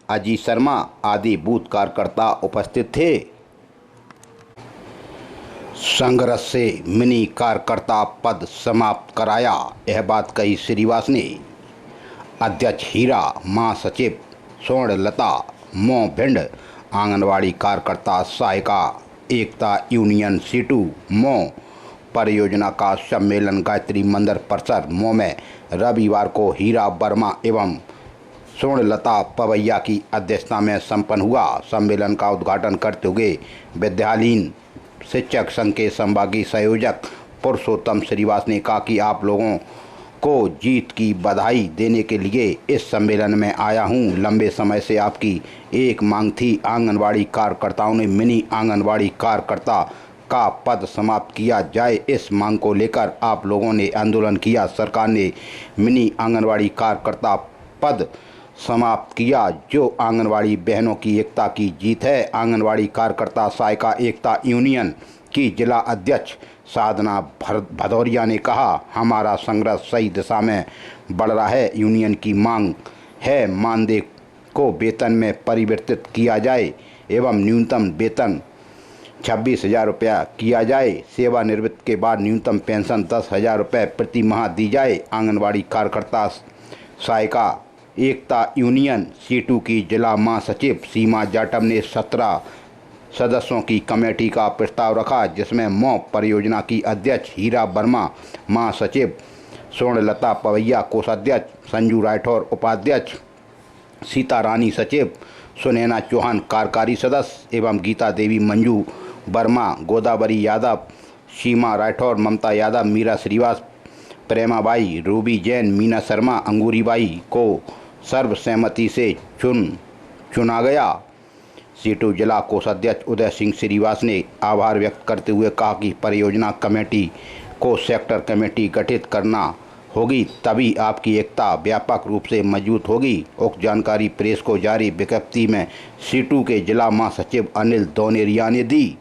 अजीत शर्मा आदि बूथ कार्यकर्ता उपस्थित थे। संघर्ष से मिनी कार्यकर्ता पद समाप्त कराया, यह बात कही श्रीवास ने। अध्यक्ष हीरा, महासचिव स्वर्णलता, मो भिंड, आंगनवाड़ी कार्यकर्ता सहायिका एकता यूनियन सीटू मो परियोजना का सम्मेलन गायत्री मंदिर परिसर मो में रविवार को हीरा वर्मा एवं स्वर्णलता पवैया की अध्यक्षता में संपन्न हुआ। सम्मेलन का उद्घाटन करते हुए विद्यालयीन शिक्षक संघ के संभागीय संयोजक पुरुषोत्तम श्रीवास ने कहा कि आप लोगों को जीत की बधाई देने के लिए इस सम्मेलन में आया हूं। लंबे समय से आपकी एक मांग थी, आंगनवाड़ी कार्यकर्ताओं ने मिनी आंगनवाड़ी कार्यकर्ता का पद समाप्त किया जाए। इस मांग को लेकर आप लोगों ने आंदोलन किया, सरकार ने मिनी आंगनवाड़ी कार्यकर्ता पद समाप्त किया, जो आंगनवाड़ी बहनों की एकता की जीत है। आंगनवाड़ी कार्यकर्ता सहायिका एकता यूनियन की जिला अध्यक्ष साधना भदौरिया ने कहा, हमारा संघर्ष सही दिशा में बढ़ रहा है। यूनियन की मांग है मानदेय को वेतन में परिवर्तित किया जाए एवं न्यूनतम वेतन 26,000 रुपया किया जाए। सेवानिवृत्ति के बाद न्यूनतम पेंशन 10,000 रुपये प्रति माह दी जाए। आंगनवाड़ी कार्यकर्ता सहायिका एकता यूनियन सीटू की जिला महासचिव सीमा जाटव ने 17 सदस्यों की कमेटी का प्रस्ताव रखा, जिसमें मो परियोजना की अध्यक्ष हीरा वर्मा, महासचिव स्वर्णलता पवैया, कोषाध्यक्ष संजू राठौर, उपाध्यक्ष सीता रानी, सचिव सुनैना चौहान, कार्यकारी सदस्य एवं गीता देवी, मंजू वर्मा, गोदावरी यादव, सीमा राठौर, ममता यादव, मीरा श्रीवास, प्रेमाबाई, रूबी जैन, मीना शर्मा, अंगूरीबाई को सर्वसहमति से चुना गया। सीटू जिला कोषाध्यक्ष उदय सिंह श्रीवास ने आभार व्यक्त करते हुए कहा कि परियोजना कमेटी को सेक्टर कमेटी गठित करना होगी, तभी आपकी एकता व्यापक रूप से मजबूत होगी। उक्त जानकारी प्रेस को जारी विज्ञप्ति में सीटू के जिला महासचिव अनिल दोनेरिया ने दी।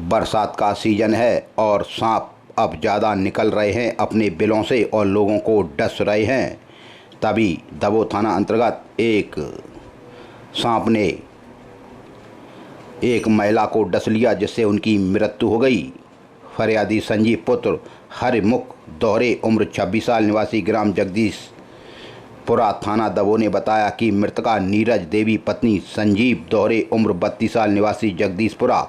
बरसात का सीजन है और सांप अब ज़्यादा निकल रहे हैं अपने बिलों से और लोगों को डस रहे हैं। तभी दबो थाना अंतर्गत एक सांप ने एक महिला को डस लिया, जिससे उनकी मृत्यु हो गई। फरियादी संजीव पुत्र हरिमुख दोहरे उम्र 26 साल निवासी ग्राम जगदीशपुरा थाना दबो ने बताया कि मृतका नीरज देवी पत्नी संजीव दोहरे उम्र 32 साल निवासी जगदीशपुरा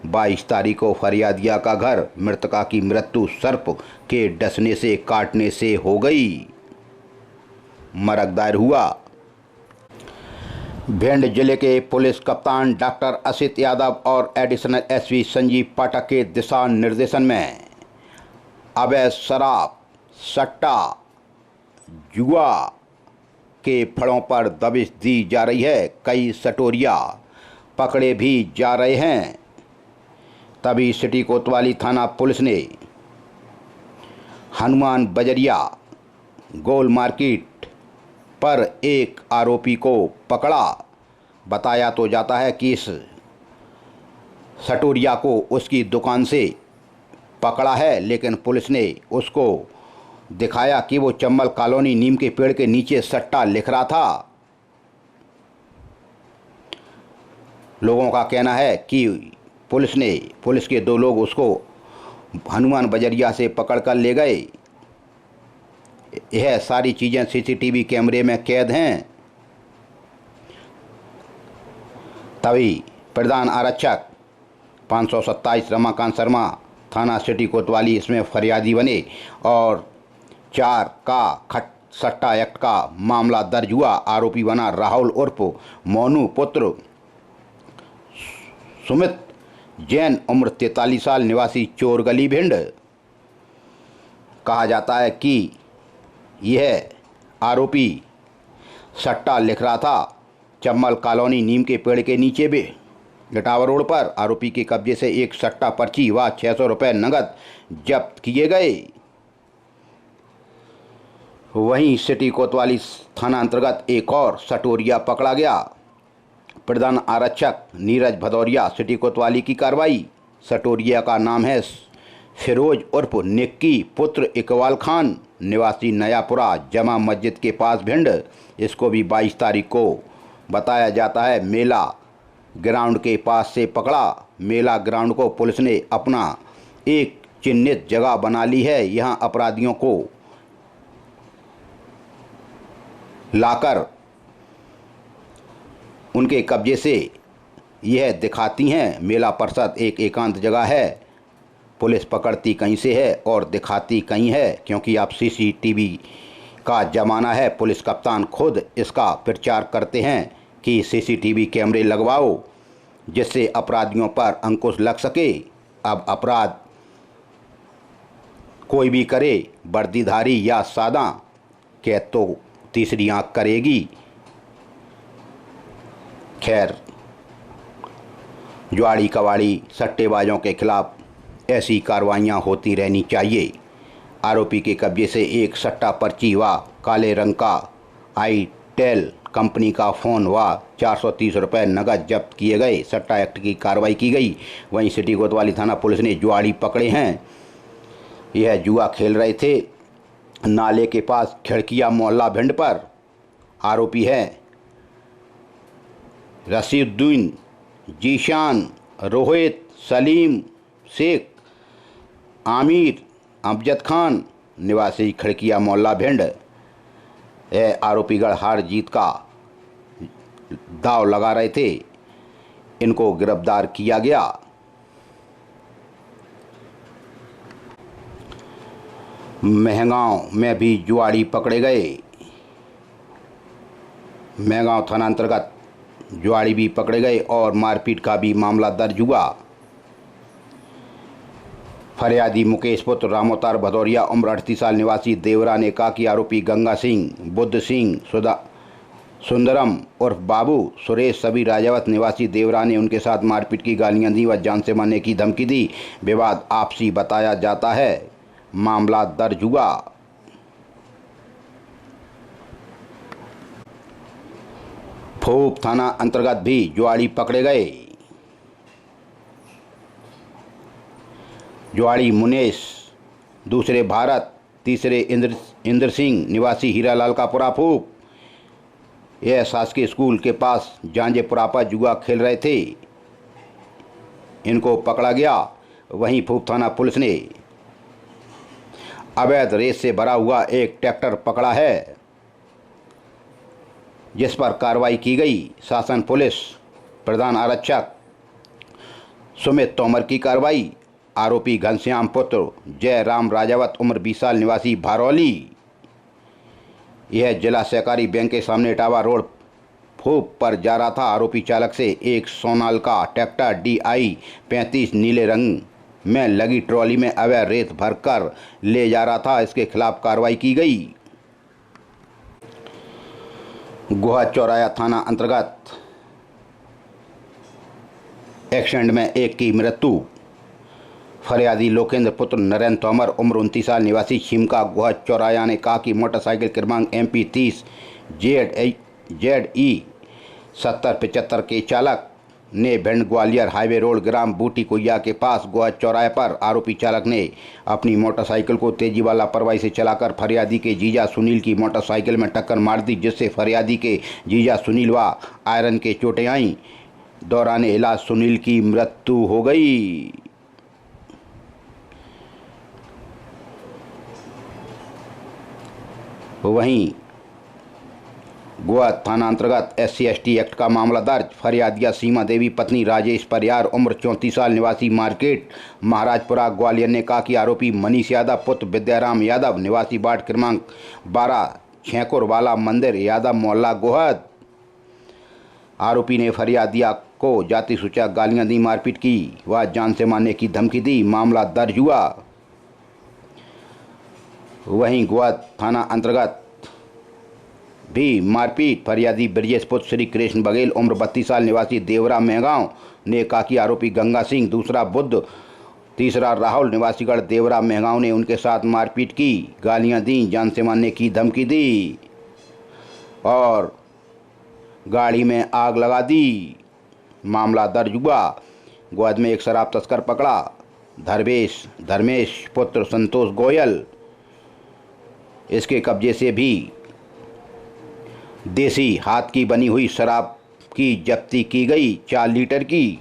22 तारीख को फरियादिया का घर मृतका की मृत्यु सर्प के डसने से काटने से हो गई। मरग दायर हुआ। भिंड जिले के पुलिस कप्तान डॉक्टर असित यादव और एडिशनल एसपी संजीव पाठक के दिशा निर्देशन में अवैध शराब, सट्टा, जुआ के फड़ों पर दबिश दी जा रही है। कई सटोरिया पकड़े भी जा रहे हैं। तभी सिटी कोतवाली थाना पुलिस ने हनुमान बजरिया गोल मार्केट पर एक आरोपी को पकड़ा। बताया तो जाता है कि इस सटोरिया को उसकी दुकान से पकड़ा है, लेकिन पुलिस ने उसको दिखाया कि वो चम्बल कॉलोनी नीम के पेड़ के नीचे सट्टा लिख रहा था। लोगों का कहना है कि पुलिस के 2 लोग उसको हनुमान बजरिया से पकड़कर ले गए। यह सारी चीज़ें सीसीटीवी कैमरे में कैद हैं। तभी प्रधान आरक्षक 527 रमाकांत शर्मा थाना सिटी कोतवाली इसमें फरियादी बने और 4 का सट्टा एक्ट का मामला दर्ज हुआ। आरोपी बना राहुल उर्फ मोनू पुत्र सुमित जैन उम्र 43 साल निवासी चोरगली भिंड। कहा जाता है कि यह आरोपी सट्टा लिख रहा था चम्बल कॉलोनी नीम के पेड़ के नीचे भी गटावर रोड पर। आरोपी के कब्जे से एक सट्टा पर्ची व 600 रुपये नगद जब्त किए गए। वहीं सिटी कोतवाली थाना अंतर्गत एक और सटोरिया पकड़ा गया। प्रधान आरक्षक नीरज भदौरिया सिटी कोतवाली की कार्रवाई। सटोरिया का नाम है फिरोज उर्फ निक्की पुत्र इकबाल खान निवासी नयापुरा जमा मस्जिद के पास भिंड। इसको भी 22 तारीख को बताया जाता है मेला ग्राउंड के पास से पकड़ा। मेला ग्राउंड को पुलिस ने अपना एक चिन्हित जगह बना ली है। यहाँ अपराधियों को लाकर उनके कब्जे से यह दिखाती हैं। मेला परिसर एक एकांत जगह है। पुलिस पकड़ती कहीं से है और दिखाती कहीं है, क्योंकि अब सीसीटीवी का ज़माना है। पुलिस कप्तान खुद इसका प्रचार करते हैं कि सीसीटीवी कैमरे लगवाओ, जिससे अपराधियों पर अंकुश लग सके। अब अपराध कोई भी करे, वर्दीधारी या सादा, कैद तो तीसरी आंख करेगी। खैर, जुआड़ी कबाड़ी सट्टेबाजों के खिलाफ ऐसी कार्रवाइयाँ होती रहनी चाहिए। आरोपी के कब्जे से एक सट्टा पर्ची व काले रंग का आईटेल कंपनी का फ़ोन व 430 रुपये नगद जब्त किए गए। सट्टा एक्ट की कार्रवाई की गई। वहीं सिटी कोतवाली थाना पुलिस ने जुआड़ी पकड़े हैं। यह जुआ खेल रहे थे नाले के पास खिड़किया मोहल्ला भिंड पर। आरोपी हैं रशीदुद्दीन, जीशान, रोहित, सलीम शेख, आमिर, अमजद खान निवासी खिड़किया मोहल्ला भिंड। यह आरोपीगढ़ हार जीत का दाव लगा रहे थे। इनको गिरफ्तार किया गया। महगांव में भी जुआड़ी पकड़े गए। महगांव थाना अंतर्गत जुआड़ी भी पकड़े गए और मारपीट का भी मामला दर्ज हुआ। फरियादी मुकेश पुत्र रामोतार भदौरिया उम्र 38 साल निवासी देवरा ने कहा कि आरोपी गंगा सिंह, बुद्ध सिंह, सुंदरम उर्फ बाबू, सुरेश सभी राजावत निवासी देवरा ने उनके साथ मारपीट की गालियां दी व जान से मारने की धमकी दी। विवाद आपसी बताया जाता है। मामला दर्ज हुआ। फोप थाना अंतर्गत भी जुआड़ी पकड़े गए। जुआड़ी मुनेश दूसरे भारत, तीसरे इंद्र सिंह निवासी हीरालाल का पुरा फूफ। यह शासकीय स्कूल के पास जांजेपुरा पर जुआ खेल रहे थे। इनको पकड़ा गया। वहीं फूफ थाना पुलिस ने अवैध रेत से भरा हुआ एक ट्रैक्टर पकड़ा है, जिस पर कार्रवाई की गई। शासन पुलिस प्रधान आरक्षक सुमित तोमर की कार्रवाई। आरोपी घनश्याम पुत्र जयराम राजावत उम्र 20 साल निवासी भारौली। यह जिला सहकारी बैंक के सामने इटावा रोड फूफ पर जा रहा था। आरोपी चालक से एक सोनालिका ट्रैक्टर DI 35 नीले रंग में लगी ट्रॉली में अवैध रेत भरकर ले जा रहा था। इसके खिलाफ कार्रवाई की गई। गोहा चौराया थाना अंतर्गत एक्सीडेंट में एक की मृत्यु। फरियादी लोकेंद्र पुत्र नरेंद्र तोमर उम्र 29 साल निवासी छिमका गोहा चौराया ने कहा कि मोटरसाइकिल क्रमांक MP 30 ZE 7075 के चालक ने भिंड ग्वालियर हाईवे रोड ग्राम बूटी कुइया के पास गोहा चौराहे पर आरोपी चालक ने अपनी मोटरसाइकिल को तेजी व लापरवाही से चलाकर फरियादी के जीजा सुनील की मोटरसाइकिल में टक्कर मार दी, जिससे फरियादी के जीजा सुनील व आयरन के चोटें आईं। दौरान इलाज सुनील की मृत्यु हो गई। वहीं गोवा थाना अंतर्गत SC/ST एक्ट का मामला दर्ज। फरियादिया सीमा देवी पत्नी राजेश परियार उम्र 34 साल निवासी मार्केट महाराजपुरा ग्वालियर ने कहा कि आरोपी मनीष यादव पुत्र विद्याराम यादव निवासी वार्ड क्रमांक 12 छेकुर वाला मंदिर यादव मोहल्ला गोहद। आरोपी ने फरियादिया को जाति सूचक गालियां दी, मारपीट की व जान से मारने की धमकी दी। मामला दर्ज हुआ। वहीं गोवा थाना अंतर्गत भी मारपीट। फरियादी ब्रजेश पुत्र श्री कृष्ण बघेल उम्र 32 साल निवासी देवरा मेहगांव ने कहा कि आरोपी गंगा सिंह, दूसरा बुद्ध, तीसरा राहुल निवासीगढ़ देवरा मेहगांव ने उनके साथ मारपीट की, गालियां दी, जान से मारने की धमकी दी और गाड़ी में आग लगा दी। मामला दर्ज हुआ। गोद में एक शराब तस्कर पकड़ा। धर्मेश पुत्र संतोष गोयल। इसके कब्जे से भी देसी हाथ की बनी हुई शराब की जब्ती की गई, 4 लीटर की।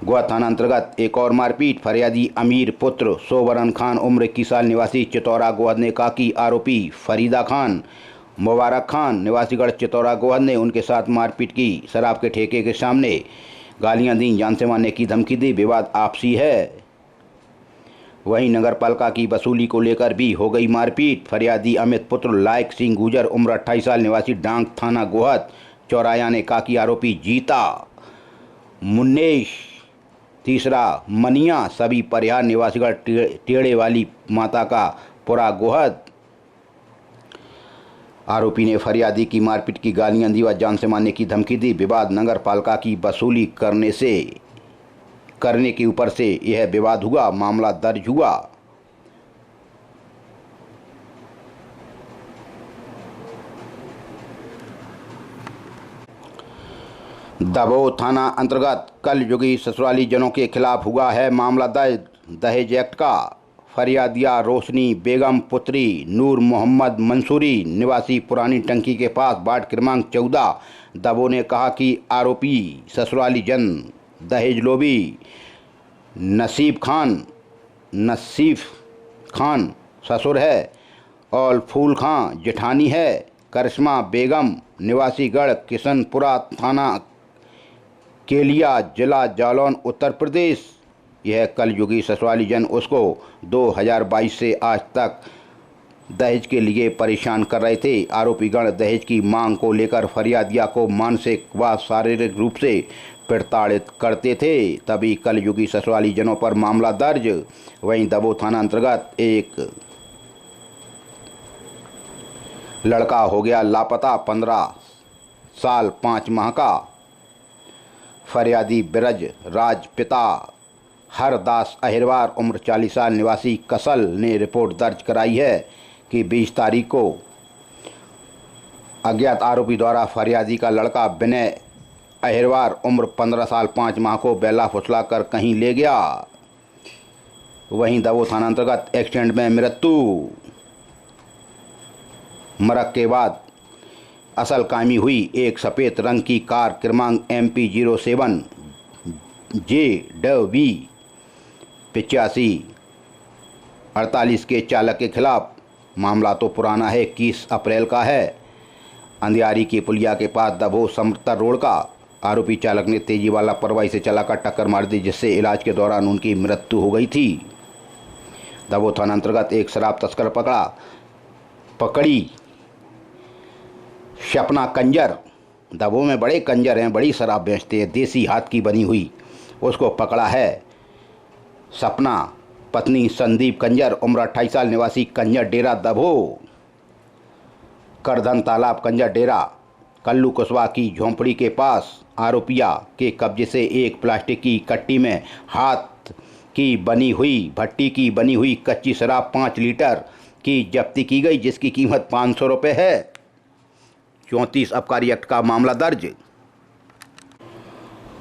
गोवा थाना अंतर्गत एक और मारपीट। फरियादी अमीर पुत्र सोवरन खान उम्र 21 साल निवासी चितौरा गोहद ने कहा कि आरोपी फरीदा खान, मुबारक खान निवासीगढ़ चितौरा गोहद ने उनके साथ मारपीट की, शराब के ठेके के सामने गालियां दी, जान से मारने की धमकी दी। विवाद आपसी है। वहीं नगर पालिका की वसूली को लेकर भी हो गई मारपीट। फरियादी अमित पुत्र लायक सिंह गुजर उम्र 28 साल निवासी डांग थाना गोहद चौराया ने कहा कि आरोपी जीता, मुन्नेश, तीसरा मनिया सभी परिहार निवासीगढ़ टेढ़े वाली माता का पुरा गोहद। आरोपी ने फरियादी की मारपीट की, गालियां दी व जान से मारने की धमकी दी। विवाद नगर पालिका की वसूली करने के ऊपर से यह विवाद हुआ। मामला दर्ज हुआ। दबोह थाना अंतर्गत कल युगी ससुराली जनों के खिलाफ हुआ है मामला दर्ज। दहेज एक्ट का। फरियादिया रोशनी बेगम पुत्री नूर मोहम्मद मंसूरी निवासी पुरानी टंकी के पास वार्ड क्रमांक 14 दबोह ने कहा कि आरोपी ससुराली जन दहेज लोभी नसीफ खान ससुर है और फूल खां जेठानी है। करिश्मा बेगम निवासी गढ़ किशनपुरा थाना केलिया जिला जालौन उत्तर प्रदेश। यह कलयुगी ससुराली जन उसको 2022 से आज तक दहेज के लिए परेशान कर रहे थे। आरोपीगण दहेज की मांग को लेकर फरियादिया को मानसिक व शारीरिक रूप से प्रताड़ित करते थे। तभी कलयुगी ससुराली जनों पर मामला दर्ज। वहीं दबोह थाना अंतर्गत एक लड़का हो गया लापता, 15 साल 5 माह का। फरियादी ब्रज राज पिता हरदास अहिरवार उम्र 40 साल निवासी कसल ने रिपोर्ट दर्ज कराई है कि 20 तारीख को अज्ञात आरोपी द्वारा फरियादी का लड़का विनय अहिरवार उम्र 15 साल 5 माह को बेला फुसला कर कहीं ले गया। वहीं दबो थाना अंतर्गत एक्सीडेंट में मृत्यु। मरक के बाद असल कामी हुई। एक सफ़ेद रंग की कार क्रमांक MP 07 JW 8548 के चालक के खिलाफ। मामला तो पुराना है, 21 अप्रैल का है। अंधियारी की पुलिया के पास दबो समर्था रोड का आरोपी चालक ने तेजी वाला लापरवाही से चलाकर टक्कर मार दी, जिससे इलाज के दौरान उनकी मृत्यु हो गई थी। दबो थाना अंतर्गत एक शराब तस्कर पकड़ी सपना कंजर। दबो में बड़े कंजर हैं, बड़ी शराब बेचते हैं, देसी हाथ की बनी हुई। उसको पकड़ा है सपना, पत्नी संदीप कंजर, उम्र 28 साल, निवासी कंजर डेरा दबो। करधन तालाब कंजर डेरा कल्लू कुशवाहा की झोंपड़ी के पास आरोपिया के कब्जे से एक प्लास्टिक की कट्टी में हाथ की बनी हुई भट्टी की बनी हुई कच्ची शराब 5 लीटर की जब्ती की गई, जिसकी कीमत 500 रुपये है। 34 आबकारी एक्ट का मामला दर्ज।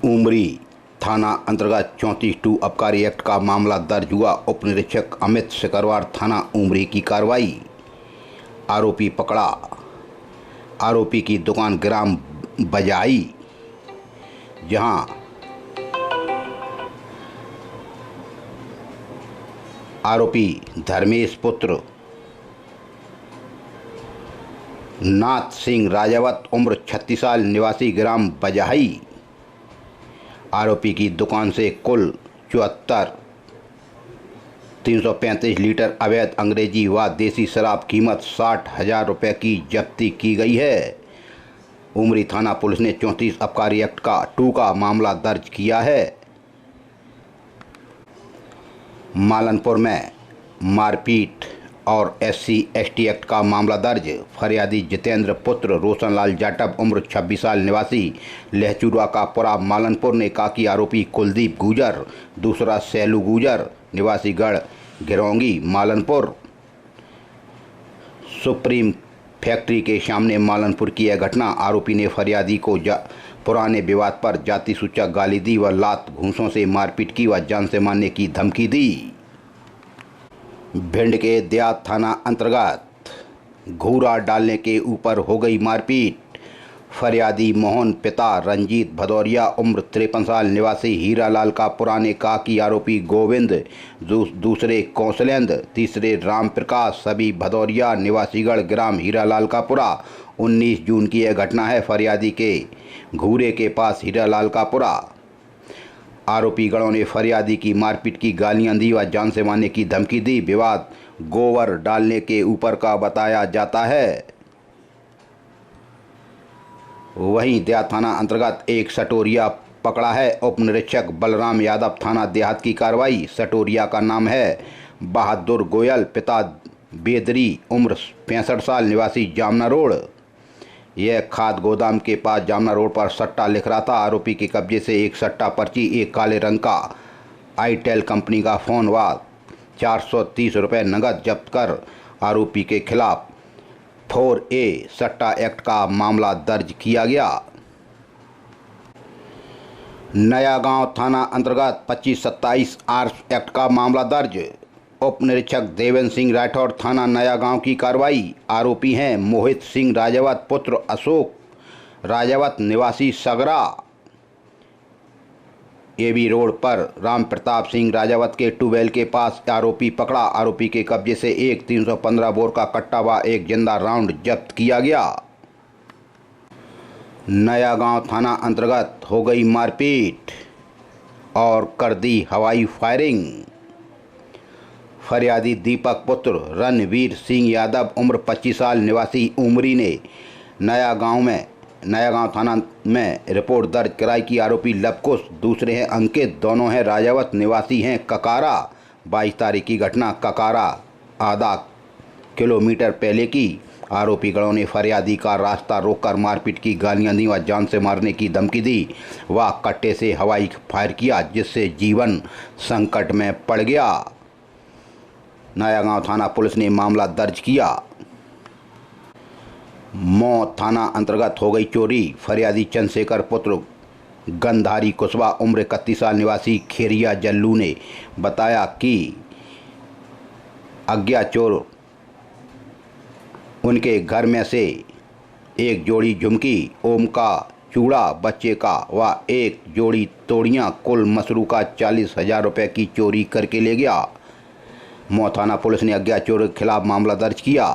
उमरी थाना अंतर्गत 34 आबकारी एक्ट का मामला दर्ज हुआ। उप निरीक्षक अमित सिकरवार थाना उमरी की कार्रवाई। आरोपी पकड़ा। आरोपी की दुकान ग्राम बजाई, जहां आरोपी धर्मेश पुत्र नाथ सिंह राजावत, उम्र 36 साल, निवासी ग्राम बजाई। आरोपी की दुकान से कुल 74,335 लीटर अवैध अंग्रेजी व देसी शराब कीमत 60,000 रुपये की जब्ती की गई है। उमरी थाना पुलिस ने 34 आबकारी एक्ट का 2 का मामला दर्ज किया है। मालनपुर में मारपीट और SC/ST एक्ट का मामला दर्ज। फरियादी जितेंद्र पुत्र रोशनलाल जाटव, उम्र 26 साल, निवासी लहचुरा का पुरा मालनपुर ने कहा कि आरोपी कुलदीप गुजर, दूसरा सैलू गुजर, निवासी गढ़ गिरौंगी मालनपुर, सुप्रीम फैक्ट्री के सामने मालनपुर की यह घटना। आरोपी ने फरियादी को पुराने विवाद पर जाति सूचक गाली दी व लात घूंसों से मारपीट की व जान से मारने की धमकी दी। भिंड के देहात थाना अंतर्गत घूरा डालने के ऊपर हो गई मारपीट। फरियादी मोहन पिता रंजीत भदौरिया, उम्र 53 साल, निवासी हीरालाल का पुराने कहा कि आरोपी गोविंद, दूसरे कौशलेंद्र, तीसरे राम प्रकाश, सभी भदौरिया, निवासीगढ़ ग्राम हीरालाल का पुरा। 19 जून की यह घटना है। फरियादी के घूरे के पास हीरालाल का पुरा। आरोपी गणों ने फरियादी की मारपीट की, गालियां दी व जान से मारने की धमकी दी। विवाद गोवर डालने के ऊपर का बताया जाता है। वहीं देहात थाना अंतर्गत एक सटोरिया पकड़ा है। उप निरीक्षक बलराम यादव, थाना देहात की कार्रवाई। सटोरिया का नाम है बहादुर गोयल, पिता बेदरी, उम्र 65 साल, निवासी जामना रोड। यह खाद गोदाम के पास जामना रोड पर सट्टा लिख रहा था। आरोपी के कब्जे से एक सट्टा पर्ची, एक काले रंग का आईटेल कंपनी का फ़ोन व 430 रुपये नकद जब्त कर आरोपी के खिलाफ 4A सट्टा एक्ट का मामला दर्ज किया गया। नया गांव थाना अंतर्गत 25-27 आर्म्स एक्ट का मामला दर्ज। उप निरीक्षक देवेंद्र सिंह राठौर, थाना नया गांव की कार्रवाई। आरोपी हैं मोहित सिंह राजावत, पुत्र अशोक राजावत, निवासी सगरा। AB रोड पर राम प्रताप सिंह राजावत के ट्यूबवेल के पास आरोपी पकड़ा। आरोपी के कब्जे से एक 315 बोर का कट्टा व एक जिंदा राउंड जब्त किया गया। नया गांव थाना अंतर्गत हो गई मारपीट और कर दी हवाई फायरिंग। फरियादी दीपक पुत्र रणवीर सिंह यादव, उम्र 25 साल, निवासी उमरी ने नया गांव थाना में रिपोर्ट दर्ज कराई कि आरोपी लवकुश, दूसरे हैं अंकित, दोनों हैं राजावत, निवासी हैं ककारा। 22 तारीख की घटना ककारा आधा किलोमीटर पहले की। आरोपी गणों ने फरियादी का रास्ता रोककर मारपीट की, गालियां दी व जान से मारने की धमकी दी व कट्टे से हवाई फायर किया, जिससे जीवन संकट में पड़ गया। नया गांव थाना पुलिस ने मामला दर्ज किया। मौत थाना अंतर्गत हो गई चोरी। फरियादी चंद्रशेखर पुत्र गंधारी कुशवाहा, उम्र 31 साल, निवासी खेरिया जल्लू ने बताया कि अज्ञात चोर उनके घर में से एक जोड़ी झुमकी, ओम का चूड़ा बच्चे का व एक जोड़ी तोड़ियाँ कुल मसरू का 40,000 रुपये की चोरी करके ले गया। मऊ थाना पुलिस ने अज्ञात चोर के खिलाफ मामला दर्ज किया।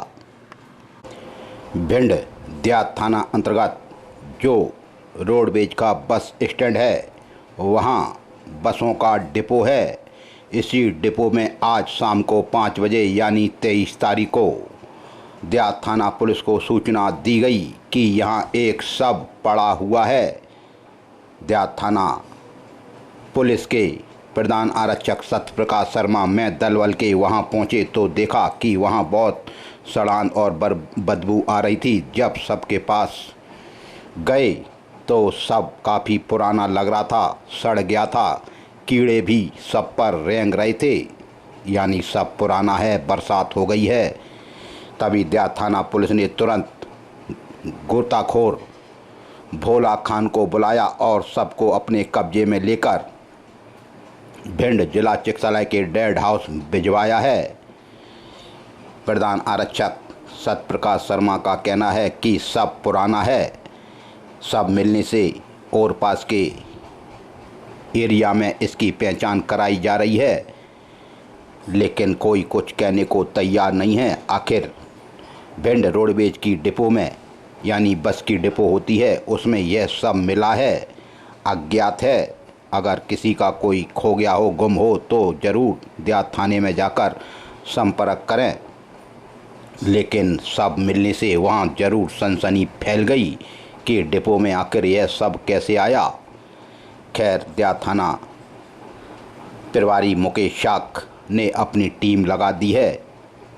भिंड देहात थाना अंतर्गत जो रोडवेज का बस स्टैंड है वहाँ बसों का डिपो है। इसी डिपो में आज शाम को 5 बजे यानी 23 तारीख को देहात थाना पुलिस को सूचना दी गई कि यहाँ एक शव पड़ा हुआ है। देहात थाना पुलिस के प्रधान आरक्षक सत्यप्रकाश शर्मा में दलबल के वहाँ पहुँचे तो देखा कि वहाँ बहुत सड़ान और बदबू आ रही थी। जब शव के पास गए तो शव काफ़ी पुराना लग रहा था, सड़ गया था, कीड़े भी शव पर रेंग रहे थे, यानी शव पुराना है, बरसात हो गई है। तभी देहात थाना पुलिस ने तुरंत गोताखोर भोला खान को बुलाया और शव को अपने कब्जे में लेकर भिंड जिला चिकित्सालय के डेड हाउस भिजवाया है। प्रधान आरक्षक सत्यप्रकाश शर्मा का कहना है कि शव पुराना है, शव मिलने से और पास के एरिया में इसकी पहचान कराई जा रही है, लेकिन कोई कुछ कहने को तैयार नहीं है। आखिर भिंड रोडवेज की डिपो में यानी बस की डिपो होती है उसमें यह सब मिला है, अज्ञात है। अगर किसी का कोई खो गया हो, गुम हो तो ज़रूर देहात थाने में जाकर संपर्क करें। लेकिन सब मिलने से वहाँ ज़रूर सनसनी फैल गई कि डिपो में आखिर यह सब कैसे आया। खैर देहात थाना प्रभारी मुकेश शाख ने अपनी टीम लगा दी है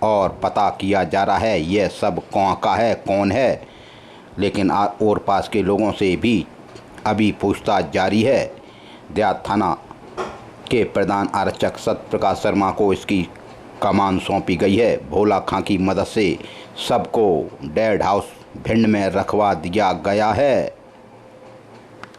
और पता किया जा रहा है यह सब कौन का है, कौन है। लेकिन और पास के लोगों से भी अभी पूछताछ जारी है। देहात थाना के प्रधान आरक्षक सत्यप्रकाश शर्मा को इसकी कमान सौंपी गई है। भोला खां की मदद से सबको डेड हाउस भिंड में रखवा दिया गया है।